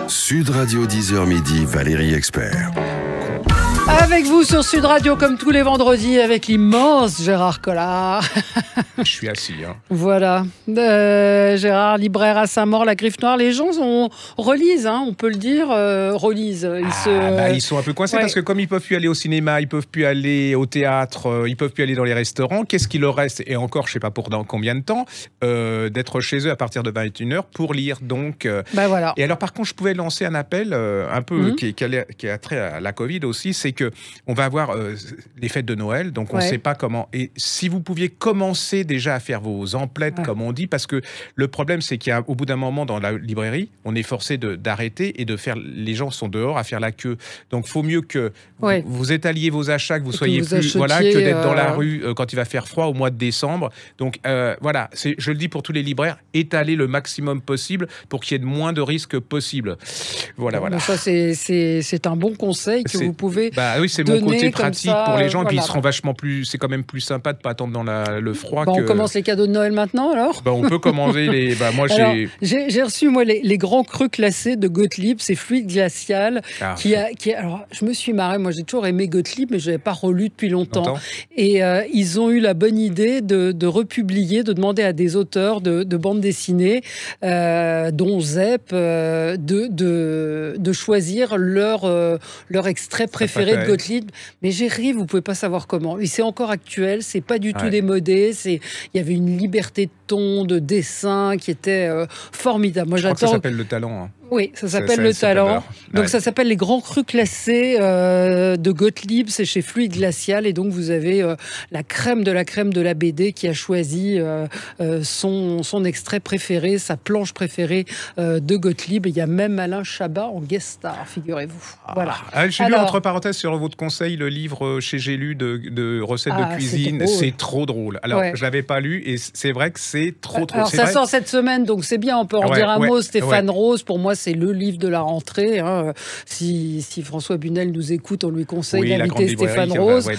Sud Radio 10h midi, Valérie Expert. Avec vous sur Sud Radio, comme tous les vendredis, avec l'immense Gérard Collard. Je suis assis. Voilà. Gérard, libraire à Saint-Maur, la Griffe Noire. Les gens relisent, on peut le dire, relisent. Ils sont un peu coincés parce que comme ils peuvent plus aller au cinéma, ils peuvent plus aller au théâtre, ils peuvent plus aller dans les restaurants, qu'est-ce qu'il leur reste? Et encore, je sais pas pour dans combien de temps, d'être chez eux à partir de 21h pour lire. Donc, voilà. Et alors par contre, je pouvais lancer un appel un peu qui a trait à la Covid aussi, c'est que on va avoir les fêtes de Noël, donc on ne sait pas comment. Et si vous pouviez commencer déjà à faire vos emplettes, comme on dit, parce que le problème, c'est qu'au bout d'un moment, dans la librairie, on est forcé d'arrêter et de faire. Les gens sont dehors à faire la queue. Donc, il faut mieux que vous étaliez vos achats, que vous soyez plus, que d'être dans la rue quand il va faire froid au mois de décembre. Donc, voilà, je le dis pour tous les libraires, étalez le maximum possible pour qu'il y ait de moins de risques possible. Voilà. Ça, c'est un bon conseil que vous pouvez. Oui, c'est mon côté pratique pour les gens, et puis ils seront vachement plus. C'est quand même plus sympa de ne pas attendre dans le froid. On commence les cadeaux de Noël maintenant, alors on peut commander les. J'ai reçu, moi, les grands crus classés de Gottlieb, c'est Fluide Glacial. Alors, je me suis marrée. Moi, j'ai toujours aimé Gottlieb, mais je n'avais pas relu depuis longtemps. Et ils ont eu la bonne idée de republier, de demander à des auteurs de bandes dessinées, dont Zep, de choisir leur extrait préféré de Gottlieb, mais j'ai ri, vous pouvez pas savoir comment. Et c'est encore actuel, c'est pas du tout démodé. Il y avait une liberté de ton, de dessin qui était formidable. Moi, je crois que ça s'appelle le talent. Oui, ça s'appelle le talent. Donc ça s'appelle les grands crus classés de Gottlieb, c'est chez Fluide Glacial, et donc vous avez la crème de la BD qui a choisi son extrait préféré, sa planche préférée de Gottlieb. Il y a même Alain Chabat en guest star, figurez-vous. Voilà. J'ai lu entre parenthèses sur votre conseil le livre chez J'ai lu de recettes de cuisine. C'est trop drôle. Alors je l'avais pas lu et c'est vrai que c'est trop. Alors ça sort cette semaine, donc c'est bien. On peut en dire un mot. Stéphane Rose, pour moi, c'est le livre de la rentrée. Si François Bunel nous écoute, on lui conseille d'inviter Stéphane Rose.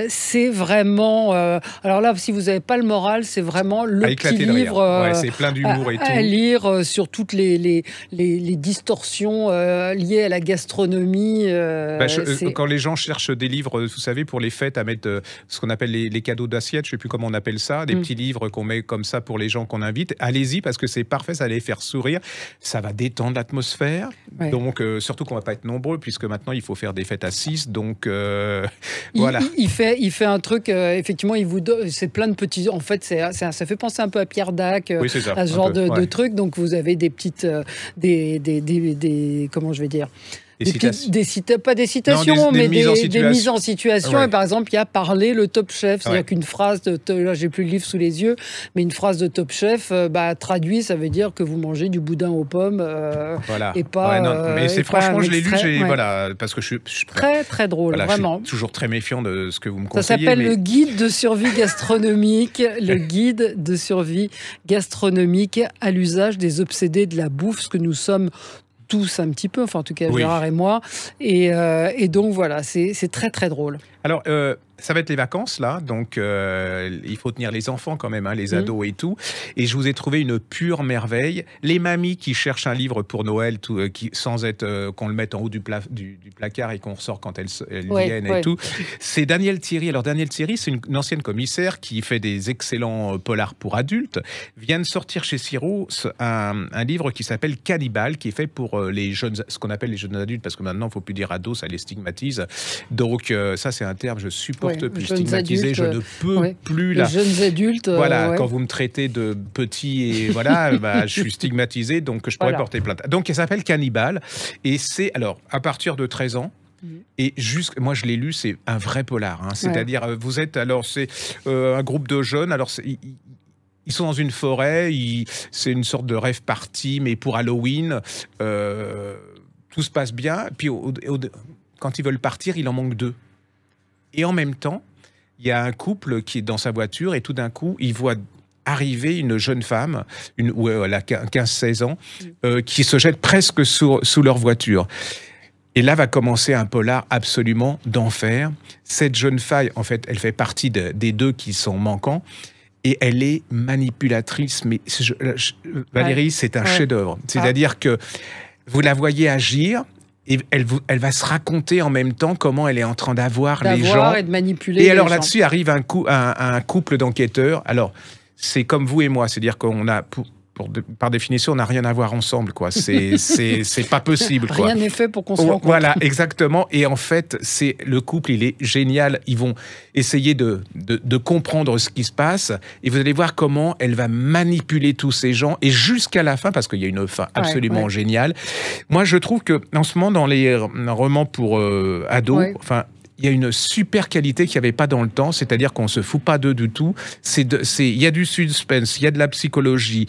C'est vraiment... alors là, si vous n'avez pas le moral, c'est vraiment le petit livre c'est plein d'humour et tout. À lire sur toutes les distorsions liées à la gastronomie. Quand les gens cherchent des livres, vous savez, pour les fêtes, à mettre ce qu'on appelle les cadeaux d'assiette, je ne sais plus comment on appelle ça, des petits livres qu'on met comme ça pour les gens qu'on invite, allez-y parce que c'est parfait, ça va les faire sourire. Ça va détendre l'atmosphère. Donc, surtout qu'on ne va pas être nombreux, puisque maintenant, il faut faire des fêtes à 6. Donc, voilà. Il fait un truc, effectivement, il vous donne, c'est plein de petits... En fait, ça fait penser un peu à Pierre Dac, à ce genre de trucs. Donc, vous avez des petites... comment je vais dire ? Pas des citations, mais des mises en situation. Et par exemple, il y a parler le Top Chef. C'est-à-dire qu'une phrase là, j'ai plus le livre sous les yeux, mais une phrase de Top Chef, traduit, ça veut dire que vous mangez du boudin aux pommes et pas. Mais franchement, je l'ai lu, parce que je suis très, très drôle, vraiment. Je suis toujours très méfiant de ce que vous me conseillez. Ça s'appelle le guide de survie gastronomique, le guide de survie gastronomique à l'usage des obsédés de la bouffe, ce que nous sommes tous un petit peu, enfin en tout cas Gérard et moi, et donc voilà, c'est très très drôle. Alors ça va être les vacances là, donc il faut tenir les enfants quand même, les ados et tout. Et je vous ai trouvé une pure merveille. Les mamies qui cherchent un livre pour Noël, sans être qu'on le mette en haut du placard et qu'on ressort quand elles viennent et tout. C'est Daniel Thierry. Alors Daniel Thierry, c'est une ancienne commissaire qui fait des excellents polars pour adultes. Vient de sortir chez Sirou un livre qui s'appelle Cannibale, qui est fait pour les jeunes, ce qu'on appelle les jeunes adultes, parce que maintenant il ne faut plus dire ados, ça les stigmatise. Donc ça c'est un terme, je supporte plus stigmatisé, je ne peux plus là. Les jeunes adultes. Quand vous me traitez de petit et je suis stigmatisé, donc je pourrais porter plainte. Donc il s'appelle Cannibale et c'est alors à partir de 13 ans. Et moi je l'ai lu, c'est un vrai polar. C'est-à-dire vous êtes c'est un groupe de jeunes. Alors ils sont dans une forêt. C'est une sorte de rêve party, mais pour Halloween. Tout se passe bien. Puis quand ils veulent partir, il en manque 2. Et en même temps, il y a un couple qui est dans sa voiture et tout d'un coup, il voit arriver une jeune femme, elle a 15-16 ans, qui se jette presque sous leur voiture. Et là va commencer un polar absolument d'enfer. Cette jeune femme, en fait, elle fait partie des 2 qui sont manquants. Et elle est manipulatrice. Mais Valérie, c'est un chef-d'œuvre. C'est-à-dire que vous la voyez agir. Et elle va se raconter en même temps comment elle est en train d'avoir les gens. Et de manipuler et alors là-dessus arrive un couple d'enquêteurs. Alors, c'est comme vous et moi. C'est-à-dire qu'on a... par définition, on n'a rien à voir ensemble, quoi. C'est pas possible, quoi. Rien n'est fait pour qu'on se rencontre. Voilà, exactement. Et en fait, le couple, il est génial. Ils vont essayer de comprendre ce qui se passe. Et vous allez voir comment elle va manipuler tous ces gens. Et jusqu'à la fin, parce qu'il y a une fin absolument géniale. Moi, je trouve que en ce moment, dans les romans pour ados, enfin... Il y a une super qualité qu'il n'y avait pas dans le temps, c'est-à-dire qu'on ne se fout pas d'eux du tout. Il y a du suspense, il y a de la psychologie.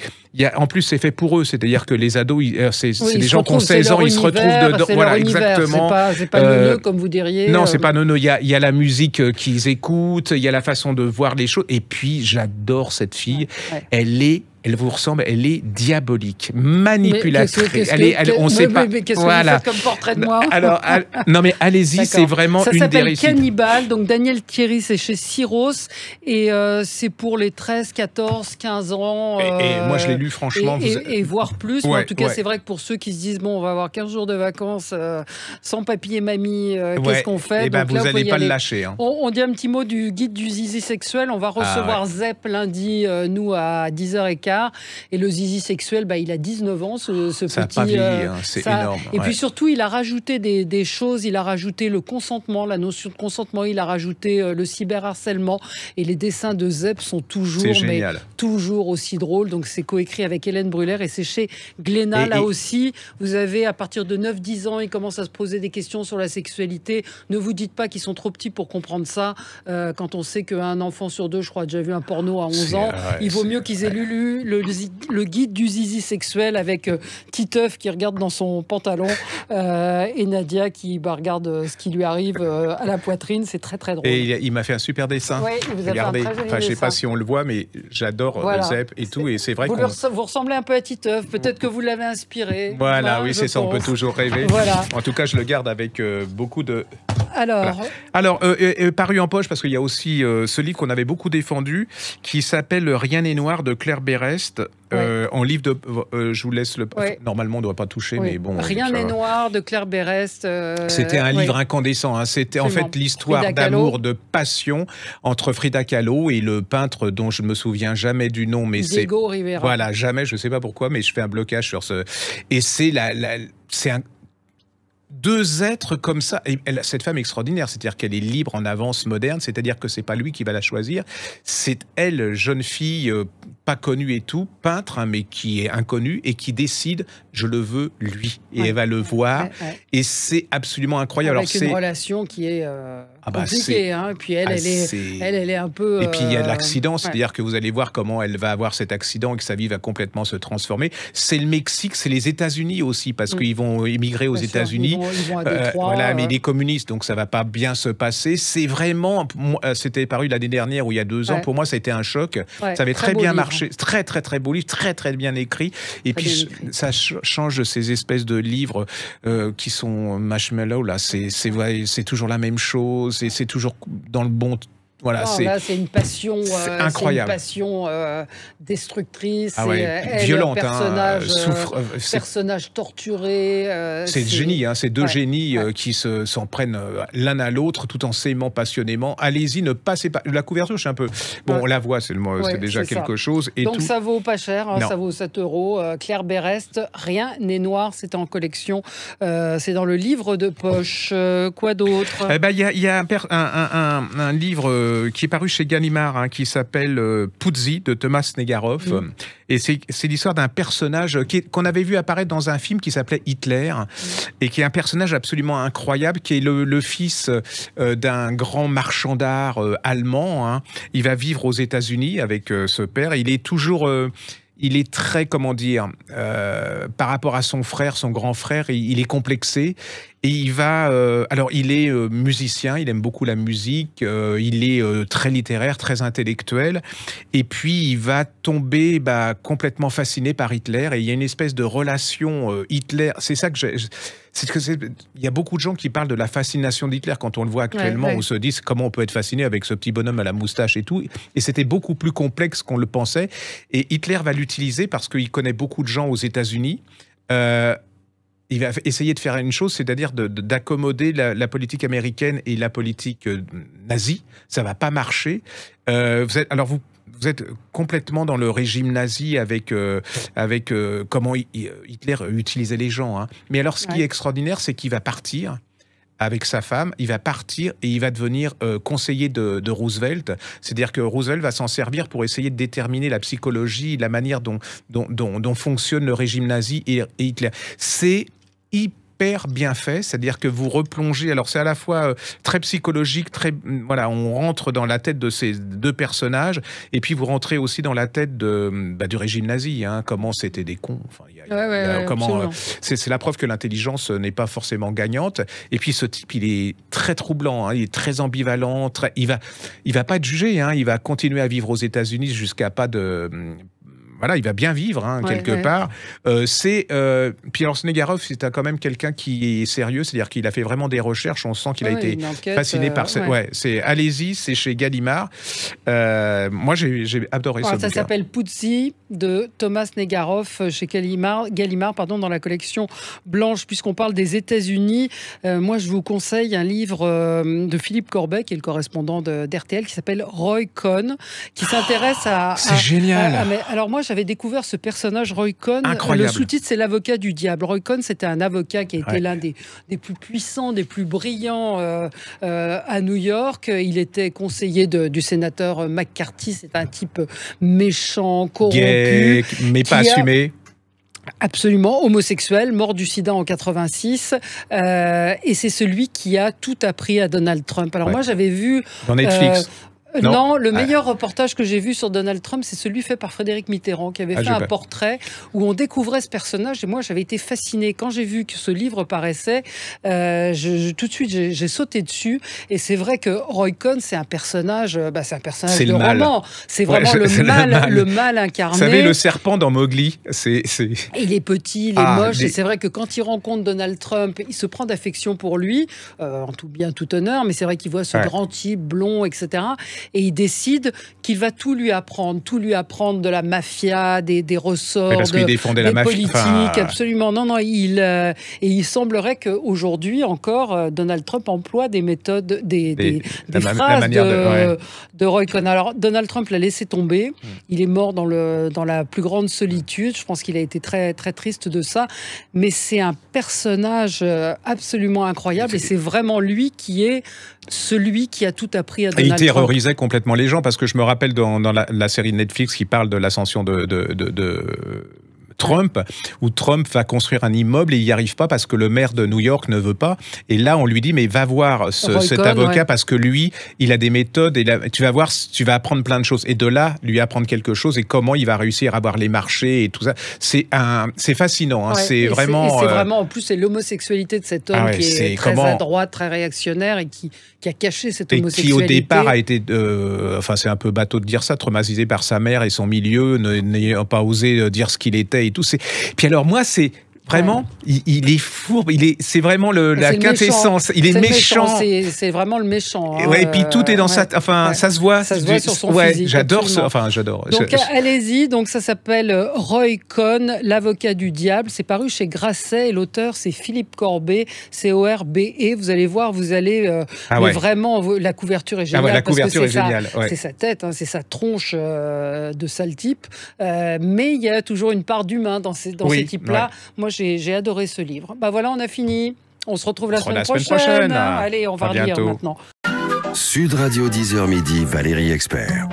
En plus, c'est fait pour eux, c'est-à-dire que les ados, c'est des gens qui ont 16 ans, ils se retrouvent dedans. Voilà, exactement. C'est pas neuneux, comme vous diriez. Non, c'est pas neuneux. Il y a la musique qu'ils écoutent, il y a la façon de voir les choses. Et puis, j'adore cette fille. Elle vous ressemble, elle est diabolique, manipulatrice. On sait pas. Mais qu'est-ce que vous faites comme portrait de moi? Alors, non mais allez-y, c'est vraiment une des réussites. Ça s'appelle Cannibale, donc Daniel Thierry, c'est chez Syros, et c'est pour les 13, 14, 15 ans. Et moi, je l'ai lu, franchement. Et voire plus. Mais en tout cas, c'est vrai que pour ceux qui se disent, bon, on va avoir 15 jours de vacances sans papy et mamie, qu'est-ce qu'on fait? Et ben, vous n'allez pas le lâcher. Hein. On dit un petit mot du guide du zizi sexuel. On va recevoir Zep lundi, nous, à 10h15. Et le zizi sexuel, il a 19 ans, ce ça petit... a pas vieilli, c'est énorme. Et puis surtout, il a rajouté des choses, il a rajouté le consentement, la notion de consentement, il a rajouté le cyberharcèlement. Et les dessins de Zep sont toujours aussi drôles. Donc c'est coécrit avec Hélène Brûlère et c'est chez Glénat. Là aussi, vous avez, à partir de 9-10 ans, ils commencent à se poser des questions sur la sexualité. Ne vous dites pas qu'ils sont trop petits pour comprendre ça. Quand on sait qu'un enfant sur deux, je crois, a déjà vu un porno à 11 ans, il vaut mieux qu'ils aient lu le guide du zizi sexuel avec Titeuf qui regarde dans son pantalon et Nadia qui regarde ce qui lui arrive à la poitrine. C'est très très drôle. Et il m'a fait un super dessin. Oui, il vous a Regardez. fait un très joli dessin. Je sais pas si on le voit, mais j'adore Zep et tout. Et c'est vrai vous ressemblez un peu à Titeuf. Peut-être que vous l'avez inspiré. Voilà, oui, c'est ça. On peut toujours rêver. Voilà. En tout cas, je le garde avec beaucoup de... Alors, paru en poche, parce qu'il y a aussi ce livre qu'on avait beaucoup défendu, qui s'appelle Rien n'est noir de Claire Berest, en livre de... je vous laisse le... Normalement, on ne doit pas toucher, mais bon... Rien n'est noir de Claire Berest. C'était un livre incandescent. Hein. C'était en fait l'histoire d'amour, de passion entre Frida Kahlo et le peintre dont je ne me souviens jamais du nom, mais c'est... Diego Rivera. Voilà, jamais, je ne sais pas pourquoi, mais je fais un blocage sur ce... Et c'est deux êtres comme ça, et cette femme extraordinaire, c'est-à-dire qu'elle est libre en avance moderne, c'est-à-dire que c'est pas lui qui va la choisir, c'est elle, jeune fille, pas connue et tout, peintre, hein, mais qui est inconnue et qui décide, je le veux lui, et elle va le voir, et c'est absolument incroyable. Avec une relation qui est compliquée, hein, et puis elle est un peu... Et puis il y a de l'accident, c'est-à-dire que vous allez voir comment elle va avoir cet accident et que sa vie va complètement se transformer. C'est le Mexique, c'est les États-Unis aussi, parce qu'ils vont émigrer aux États-Unis. Ils vont à Détroit. Voilà, mais il est communiste, donc ça va pas bien se passer. C'est vraiment, c'était paru l'année dernière ou il y a 2 ans. Pour moi, ça a été un choc. Ça avait très bien marché, très très très beau livre, très très bien écrit. Et puis ça change de ces espèces de livres qui sont marshmallow là. C'est toujours la même chose. Et c'est toujours dans le bon. Voilà, là, c'est une passion, incroyable. C'est une passion destructrice, violente, personnage torturé. C'est le génie, hein, c'est deux génies qui s'en prennent l'un à l'autre tout en s'aimant passionnément. Allez-y, ne passez pas. La couverture, je suis un peu. Bon, on la voit, c'est déjà quelque chose. Et donc tout. ça vaut pas cher, hein, ça vaut 7 €. Claire Berest, Rien n'est noir, c'est en collection. C'est dans le livre de poche. Quoi d'autre? Il y a un livre qui est paru chez Gallimard, hein, qui s'appelle Puzzi de Thomas Negaroff. Et c'est l'histoire d'un personnage qu'on avait vu apparaître dans un film qui s'appelait Hitler, et qui est un personnage absolument incroyable, qui est le fils d'un grand marchand d'art allemand. Hein. Il va vivre aux États-Unis avec ce père. Il est toujours... il est très, comment dire, par rapport à son frère, son grand frère, il est complexé. Et il va... alors, il est musicien, il aime beaucoup la musique, il est très littéraire, très intellectuel. Et puis, il va tomber complètement fasciné par Hitler. Et il y a une espèce de relation Hitler... C'est ça que il y a beaucoup de gens qui parlent de la fascination d'Hitler quand on le voit actuellement, où se disent comment on peut être fasciné avec ce petit bonhomme à la moustache et tout. Et c'était beaucoup plus complexe qu'on le pensait. Et Hitler va l'utiliser parce qu'il connaît beaucoup de gens aux États-Unis. essayer de faire une chose, c'est-à-dire d'accommoder la politique américaine et la politique nazie. Ça va pas marcher. Vous êtes complètement dans le régime nazi avec comment Hitler utilisait les gens. Hein. Mais alors, ce qui est extraordinaire, c'est qu'il va partir avec sa femme, il va partir et il va devenir conseiller de Roosevelt. C'est-à-dire que Roosevelt va s'en servir pour essayer de déterminer la psychologie, la manière dont fonctionne le régime nazi et Hitler. C'est hyper bien fait, c'est-à-dire que vous replongez, alors c'est à la fois très psychologique, voilà, on rentre dans la tête de ces deux personnages, et puis vous rentrez aussi dans la tête du régime nazi, hein, comment c'était des cons, enfin, c'est la preuve que l'intelligence n'est pas forcément gagnante, et puis ce type, il est très troublant, hein, il est très ambivalent, il va pas être jugé, hein, il va continuer à vivre aux États-Unis jusqu'à pas de... Voilà, il va bien vivre, hein, quelque part. Puis alors, Snegarov, c'est quand même quelqu'un qui est sérieux, c'est-à-dire qu'il a fait vraiment des recherches, on sent qu'il a été fasciné par ça. Allez-y, c'est chez Gallimard. Moi, j'ai adoré ce bouquin. Ça s'appelle Putzi, de Thomas Snegarov, chez Gallimard, dans la collection Blanche. Puisqu'on parle des États-Unis, moi, je vous conseille un livre de Philippe Corbet, qui est le correspondant d'RTL, qui s'appelle Roy Cohn, qui s'intéresse à... C'est génial. Alors moi, j'avais découvert ce personnage, Roy Cohn. Incroyable. Le sous-titre, c'est l'avocat du diable. Roy Cohn, c'était un avocat qui a été l'un des plus puissants, des plus brillants à New York. Il était conseiller du sénateur McCarthy. C'est un type méchant, corrompu. Gay, mais pas assumé. Absolument, homosexuel, mort du sida en 86. Et c'est celui qui a tout appris à Donald Trump. Alors moi, j'avais vu... Dans Netflix. Non, le meilleur reportage que j'ai vu sur Donald Trump, c'est celui fait par Frédéric Mitterrand, qui avait fait un portrait où on découvrait ce personnage. Et moi, j'avais été fasciné. Quand j'ai vu que ce livre paraissait, tout de suite, j'ai sauté dessus. Et c'est vrai que Roy Cohn, c'est un personnage de roman. C'est vraiment le mal incarné. Vous savez, le serpent dans Mowgli, Il est petit, il est moche. Et c'est vrai que quand il rencontre Donald Trump, il se prend d'affection pour lui, en tout bien, tout honneur. Mais c'est vrai qu'il voit ce grand type, blond, etc. Et il décide qu'il va tout lui apprendre de la mafia, des ressorts, parce qu'il défendait la mafia, politique, absolument. Non, et il semblerait qu'aujourd'hui encore, Donald Trump emploie des méthodes, des phrases de Roy Cohn. Alors, Donald Trump l'a laissé tomber. Il est mort dans la plus grande solitude. Je pense qu'il a été très, très triste de ça. Mais c'est un personnage absolument incroyable et c'est vraiment lui qui est celui qui a tout appris à Donald Trump. Il terrorisait complètement les gens, parce que je me rappelle dans la série de Netflix qui parle de l'ascension de Trump, où Trump va construire un immeuble et il n'y arrive pas parce que le maire de New York ne veut pas. Et là, on lui dit, mais va voir cet avocat parce que lui, il a des méthodes et là, tu vas voir, tu vas apprendre plein de choses. Et de là, lui apprendre quelque chose et comment il va réussir à avoir les marchés et tout ça. C'est fascinant. Hein. C'est vraiment... c'est vraiment, en plus, c'est l'homosexualité de cet homme qui est très à droite, très réactionnaire et qui a caché cette homosexualité. Et qui, au départ, a été, c'est un peu bateau de dire ça, traumatisé par sa mère et son milieu, n'ayant pas osé dire ce qu'il était et tout. Puis alors, moi, c'est vraiment, il est fourbe, c'est vraiment la quintessence. Il est méchant. C'est vraiment le méchant. Hein, et puis tout est dans ça se voit. Ça se voit sur son physique. J'adore ça. Enfin, j'adore. Donc allez-y. Donc ça s'appelle Roy Cohn, l'avocat du diable. C'est paru chez Grasset et l'auteur c'est Philippe Corbet, C-O-R-B-E. Vous allez voir, mais vraiment la couverture est géniale. La couverture est géniale. C'est sa tête, hein, c'est sa tronche de sale type. Mais il y a toujours une part d'humain dans ces types-là. Moi, j'ai adoré ce livre. Voilà, on a fini. On se retrouve la semaine prochaine. Allez, on va relire maintenant. Sud Radio 10h midi, Valérie Expert.